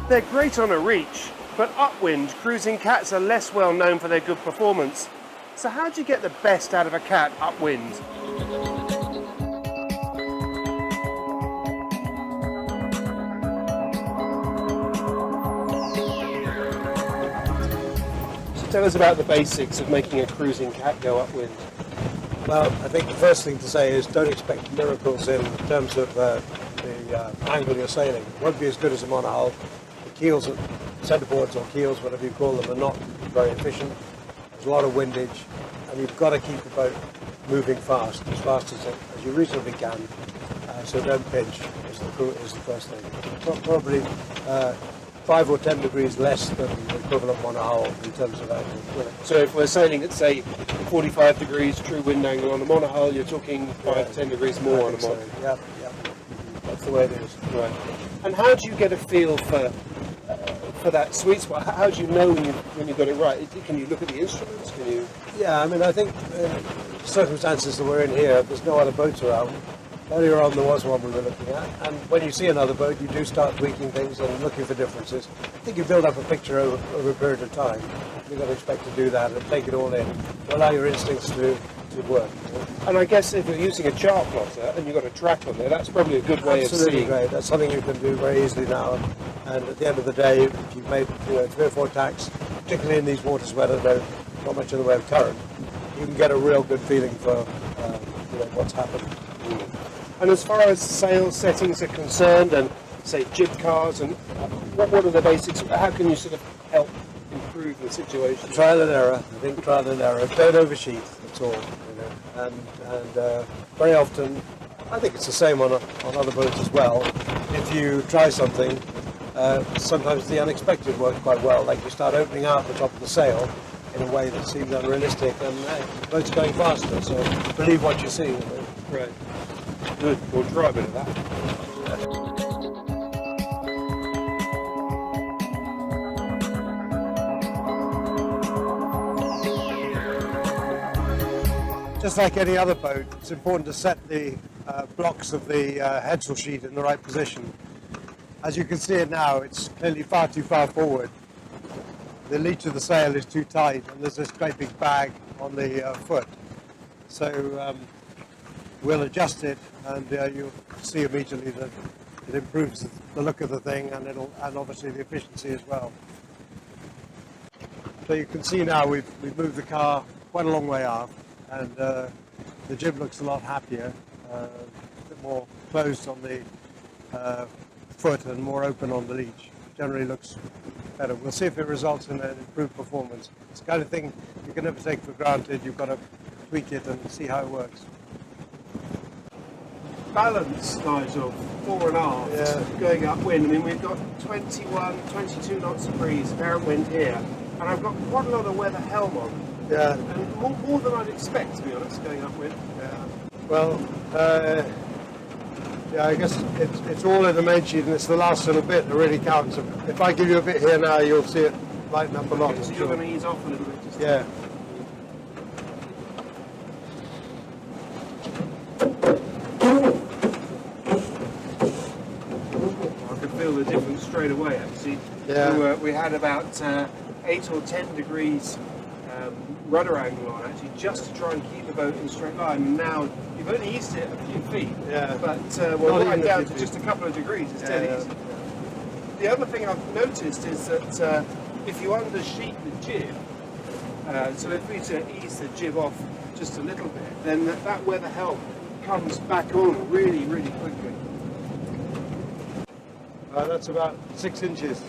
They're great on a reach, but upwind, cruising cats are less well known for their good performance. So how do you get the best out of a cat upwind? So tell us about the basics of making a cruising cat go upwind. Well, I think the first thing to say is don't expect miracles in terms of the angle you're sailing. It won't be as good as a monohull. The keels, centerboards or keels, whatever you call them, are not very efficient. There's a lot of windage, and you've got to keep the boat moving fast as you reasonably can, so don't pinch is the first thing. Probably 5 or 10 degrees less than the equivalent monohull in terms of angle. So if we're sailing at, say, 45 degrees true wind angle on a monohull, you're talking 5 to 10 degrees more on a monohull. So. Yeah. That's the way it is. Right. And how do you get a feel for that sweet spot? How do you know when you've got it right? Can you look at the instruments? Can you? Yeah, I mean, I think circumstances that we're in here, there's no other boats around. Earlier on there was one we were looking at, and when you see another boat you do start tweaking things and looking for differences. I think you build up a picture over a period of time. You've got to expect to do that and take it all in, allow your instincts to work. And I guess if you're using a chart plotter and you've got a track on there, that's probably a good way of seeing. Absolutely great. That's something you can do very easily now. And at the end of the day, if you've made 3 or 4 tacks, particularly in these waters where there's not much in the way of current, you can get a real good feeling for what's happened. And as far as sail settings are concerned, and say jib cars, and what are the basics? How can you sort of help improve the situation? Trial and error. I think trial and error. Don't oversheet. That's all. And very often, I think it's the same on other boats as well. If you try something, sometimes the unexpected works quite well. Like you start opening out the top of the sail in a way that seems unrealistic, and the boat's going faster. So believe what you see. Right. Good. We'll try a bit of that. Just like any other boat, it's important to set the blocks of the headsail sheet in the right position. As you can see it now, it's clearly far too far forward. The leech of the sail is too tight, and there's this great big bag on the foot. So we'll adjust it, and you'll see immediately that it improves the look of the thing, and obviously the efficiency as well. So you can see now we've moved the car quite a long way aft, and the jib looks a lot happier, a bit more closed on the foot and more open on the leech. Generally looks better. We'll see if it results in an improved performance. It's the kind of thing you can never take for granted. You've got to tweak it and see how it works. Balance, Nigel, fore and aft, going upwind. I mean, we've got 21, 22 knots of breeze, apparent wind here, and I've got quite a lot of weather helm on. Yeah. And more than I'd expect, to be honest, going upwind. Yeah. Well, I guess it's all in the main sheet, and it's the last little bit that really counts. If I give you a bit here now, you'll see it lighten up a lot. Okay, so you're going to ease off a little bit. Just yeah. The difference straight away, actually. Yeah. We had about 8 or 10 degrees rudder angle on, actually, just to try and keep the boat in a straight line. And now you've only eased it a few feet, but we're right down to just a couple of degrees. It's dead easy. The other thing I've noticed is that if you undersheet the jib, so if we ease the jib off just a little bit, then that weather helm comes back on really, really quickly. That's about 6 inches.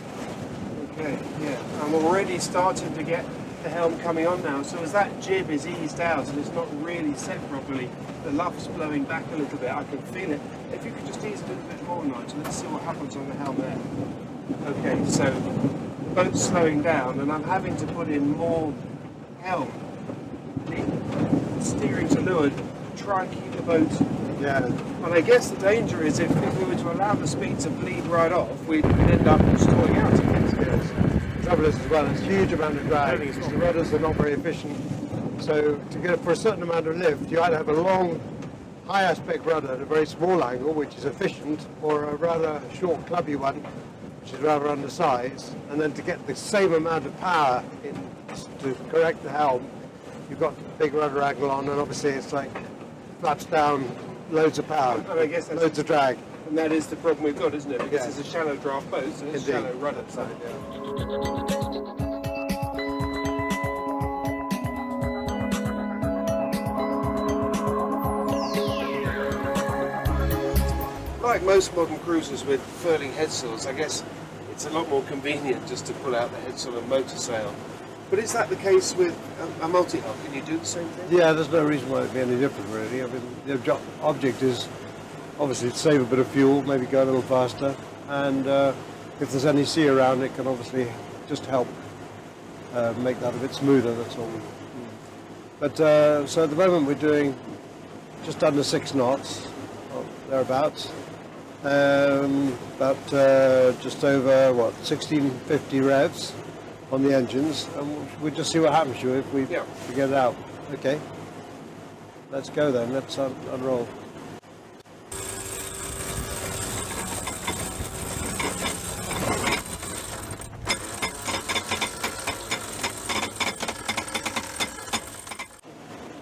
Okay, yeah. I'm already starting to get the helm coming on now. So as that jib is eased out and it's not really set properly, the luff's blowing back a little bit. I can feel it. If you could just ease a little bit more, Nigel, let's see what happens on the helm there. Okay, so the boat's slowing down and I'm having to put in more helm. The steering to leeward, try and keep the boat. Yeah. And I guess the danger is if we were to allow the speed to bleed right off, we'd end up stalling out again. Yes. The trouble is as well, it's a huge amount of drag. The rudders are not very efficient. So to get for a certain amount of lift, you either have a long, high aspect rudder at a very small angle, which is efficient, or a rather short, clubby one, which is rather undersized, and then to get the same amount of power in to correct the helm, you've got big rudder angle on, and obviously it's like flaps down, loads of power, And I guess that's loads of drag. And that is the problem we've got, isn't it? Because Yeah. it's a shallow draft boat, so it's Indeed. shallow rudder. That's right, yeah. Like most modern cruisers with furling headsails, I guess it's a lot more convenient just to pull out the headsail and motor sail. But is that the case with a multi-hull? Can you do the same thing? Yeah, there's no reason why it'd be any different, really. I mean, the object is obviously to save a bit of fuel, maybe go a little faster, and if there's any sea around, it can obviously just help make that a bit smoother, that's all. But so at the moment we're doing just under 6 knots, or thereabouts, about just over, 1650 revs on the engines, and we'll just see what happens to it if we get it out. Okay, let's go then, let's unroll.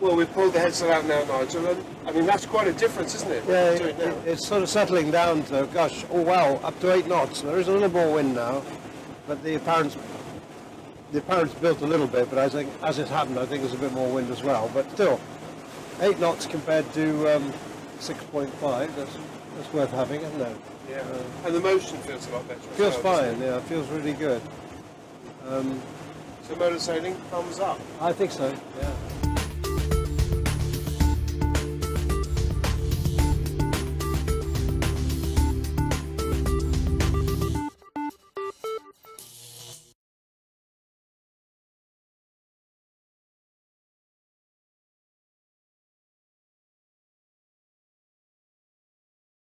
Well, we've pulled the headsail out now, Nigel, and I mean, that's quite a difference, isn't it? Yeah, What we're doing now? it's sort of settling down to, gosh, oh wow, up to 8 knots. There is a little more wind now, but the apparent's built a little bit, but I think as it happened, I think there's a bit more wind as well. But still, 8 knots compared to 6.5, that's worth having, isn't it? Yeah. And the motion feels a lot better. as Feels well, doesn't fine, yeah, it feels really good. it? So motor sailing, thumbs up. I think so, yeah.